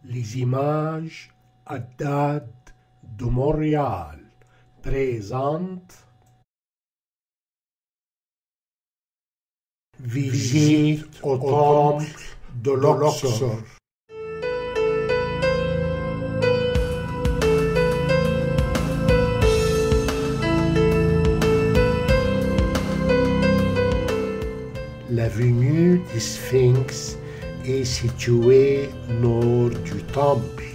Les images Haddad de Montréal présentent Visite au temple de Luxor. L'avenue du Sphinx est située nord du temple.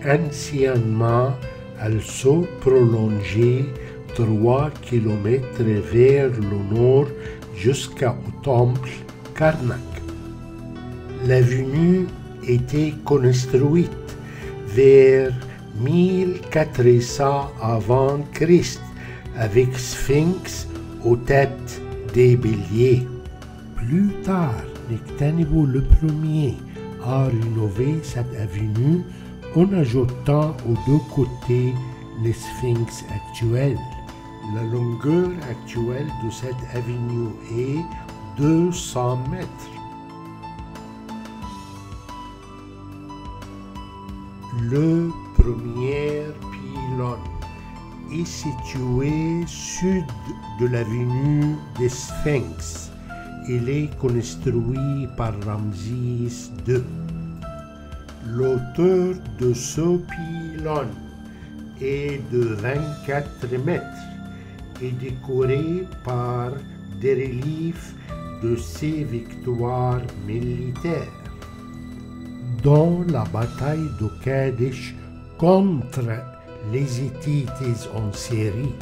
Anciennement, elle se prolongeait 3 kilomètres vers le nord jusqu'au temple Karnak. L'avenue était construite vers 1400 avant Christ avec Sphinx aux têtes des béliers. Plus tard, Nectanebo le premier a rénové cette avenue en ajoutant aux deux côtés les sphinx actuels. La longueur actuelle de cette avenue est 200 mètres. Le premier pylône est situé sud de l'avenue des Sphinx. Il est construit par Ramsès II. L'auteur de ce pylône est de 24 mètres et décoré par des reliefs de ses victoires militaires. Dans la bataille de Kadesh contre les Hittites en Syrie,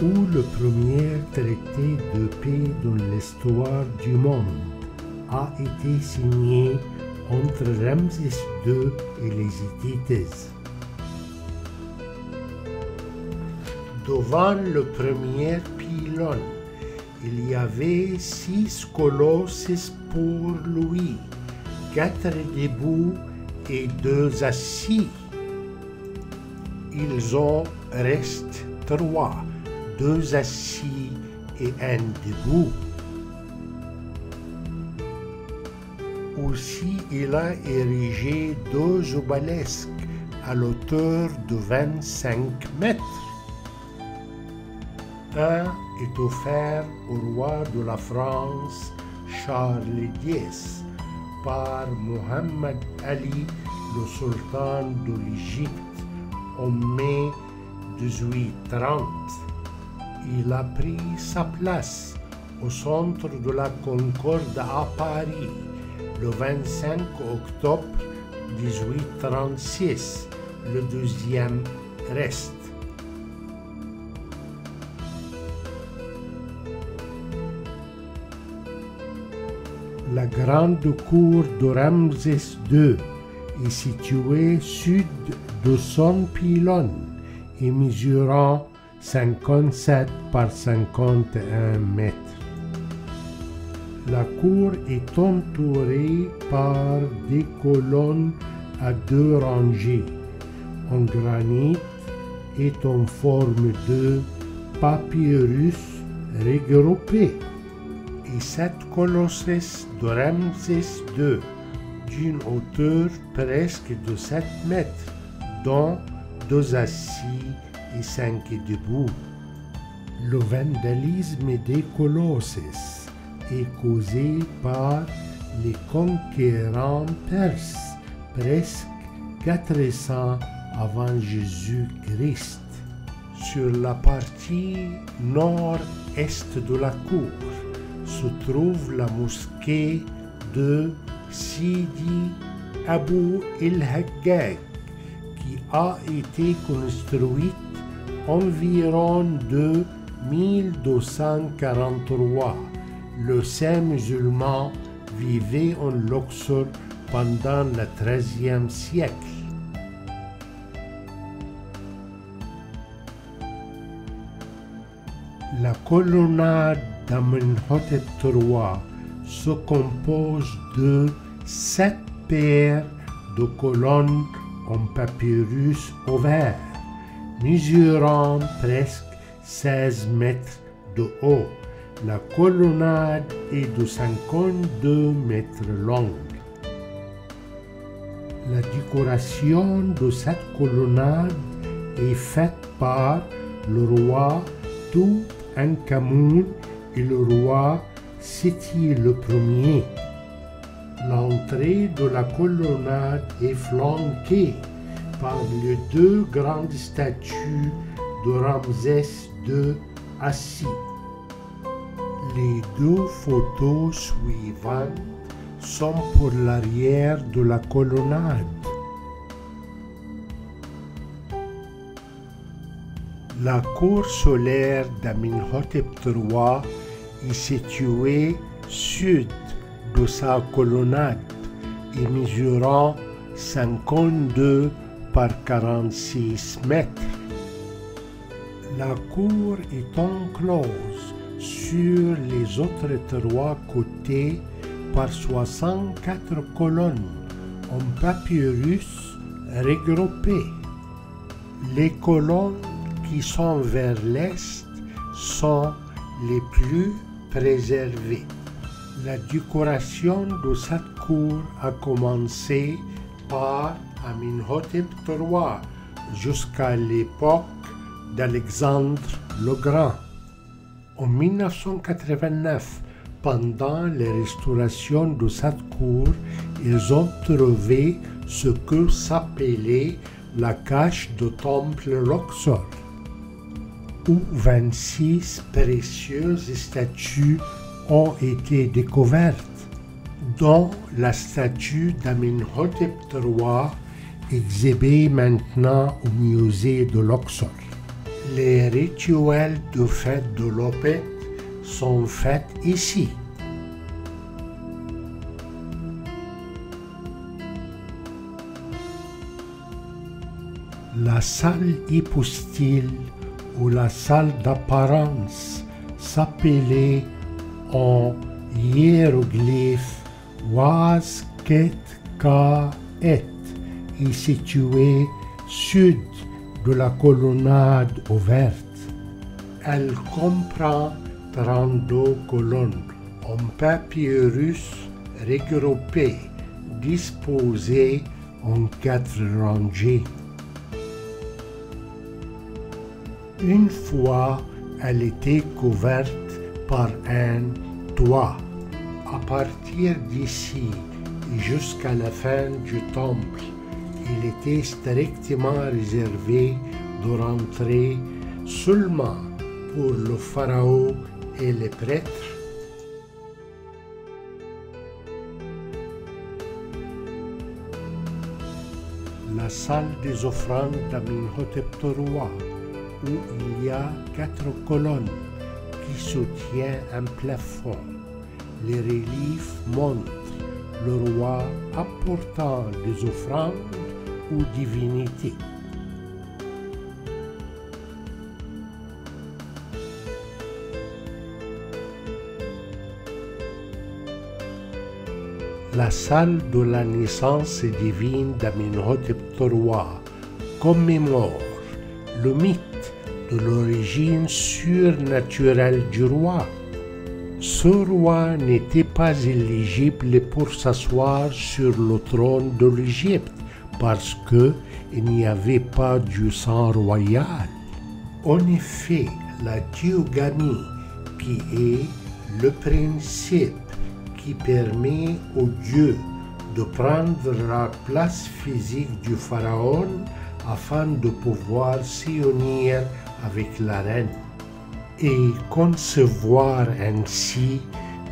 où le premier traité de paix dans l'histoire du monde a été signé entre Ramsès II et les Hittites. Devant le premier pylône, il y avait 6 colosses pour lui, 4 debout et 2 assis. Ils en restent 3. 2 assis et 1 debout. Aussi, il a érigé 2 obélisques à l'auteur de 25 mètres. Un est offert au roi de la France, Charles X, par Mohammed Ali, le sultan de l'Égypte, en mai 1830. Il a pris sa place au centre de la Concorde à Paris le 25 octobre 1836. Le deuxième reste. La grande cour de Ramsès II est située sud de son pylône et mesurant 57 par 51 mètres. La cour est entourée par des colonnes à 2 rangées, en granit et en forme de papyrus regroupés. Et 7 colosses de Ramsès II, d'une hauteur presque de 7 mètres, dont 2 assis et 5 debout. Le vandalisme des colosses est causé par les conquérants perses, presque 400 avant Jésus-Christ. Sur la partie nord-est de la cour se trouve la mosquée de Sidi Abou el-Hagag, qui a été construite environ de 1243. Le saint musulman vivait en Luxor pendant le XIIIe siècle. La colonnade d'Amenhotep III se compose de 7 paires de colonnes en papyrus ouvert, mesurant presque 16 mètres de haut. La colonnade est de 52 mètres longue. La décoration de cette colonnade est faite par le roi Toutankhamun et le roi Séti le Premier. L'entrée de la colonnade est flanquée par les deux grandes statues de Ramsès II assis. Les deux photos suivantes sont pour l'arrière de la colonnade. La cour solaire d'Amenhotep III est située sud de sa colonnade et mesurant 52 par 46 mètres. La cour est enclose sur les autres trois côtés par 64 colonnes en papyrus regroupées. Les colonnes qui sont vers l'est sont les plus préservées. La décoration de cette cour a commencé par Amenhotep III jusqu'à l'époque d'Alexandre le Grand. En 1989, pendant les restaurations de cette cour, ils ont trouvé ce que s'appelait la cache du temple Luxor, où 26 précieuses statues ont été découvertes, dont la statue d'Amenhotep III exhibée maintenant au musée de Luxor. Les rituels de fête de l'Opet sont faits ici. La salle hypostyle ou la salle d'apparence s'appelait en hiéroglyphe Waz Ket Ka Et est située sud de la colonnade ouverte. Elle comprend 32 colonnes en papyrus regroupées, disposées en 4 rangées. Une fois, elle était couverte par un toit. À partir d'ici et jusqu'à la fin du temple, il était strictement réservé de rentrer seulement pour le pharaon et les prêtres. La salle des offrandes d'Amenhotep III, où il y a 4 colonnes qui soutiennent un plafond. Les reliefs montrent le roi apportant des offrandes aux divinités. La salle de la naissance divine d'Amenhotep III commémore le mythe de l'origine surnaturelle du roi. Ce roi n'était pas éligible pour s'asseoir sur le trône de l'Égypte parce qu'il n'y avait pas du sang royal. En effet, la théogamie, qui est le principe qui permet au dieu de prendre la place physique du pharaon afin de pouvoir s'unir avec la reine et concevoir ainsi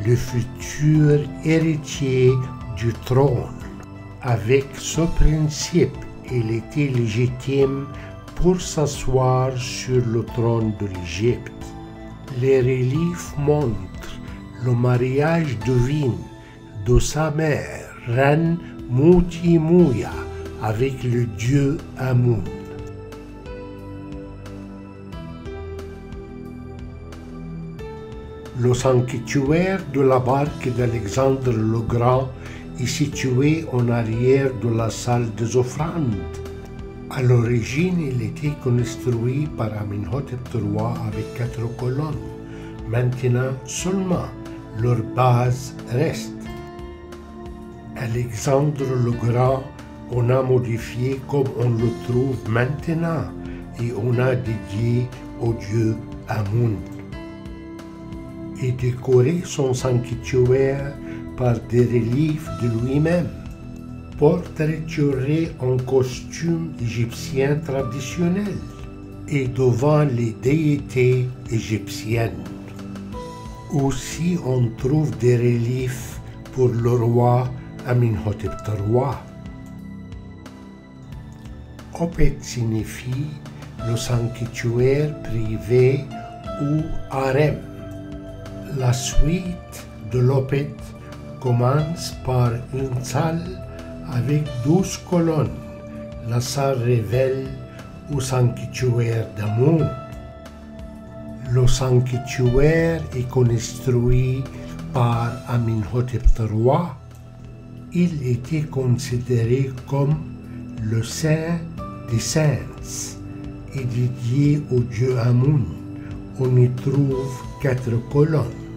le futur héritier du trône. Avec ce principe, il était légitime pour s'asseoir sur le trône de l'Égypte. Les reliefs montrent le mariage divin de sa mère, reine Mutimuya, avec le dieu Amun. Le sanctuaire de la barque d'Alexandre le Grand est situé en arrière de la salle des offrandes. À l'origine, il était construit par Amenhotep III avec 4 colonnes. Maintenant, seulement leur base reste. Alexandre le Grand On a modifié comme on le trouve maintenant et on a dédié au dieu Amun et décoré son sanctuaire par des reliefs de lui-même, portraituré en costume égyptien traditionnel et devant les déités égyptiennes. Aussi on trouve des reliefs pour le roi Amenhotep III. Opet signifie le sanctuaire privé ou harem. La suite de l'Opet commence par une salle avec 12 colonnes. La salle révèle au sanctuaire d'Amun. Le sanctuaire est construit par Amenhotep III. Il était considéré comme le saint des saints et dédié au dieu Amun. On y trouve 4 colonnes.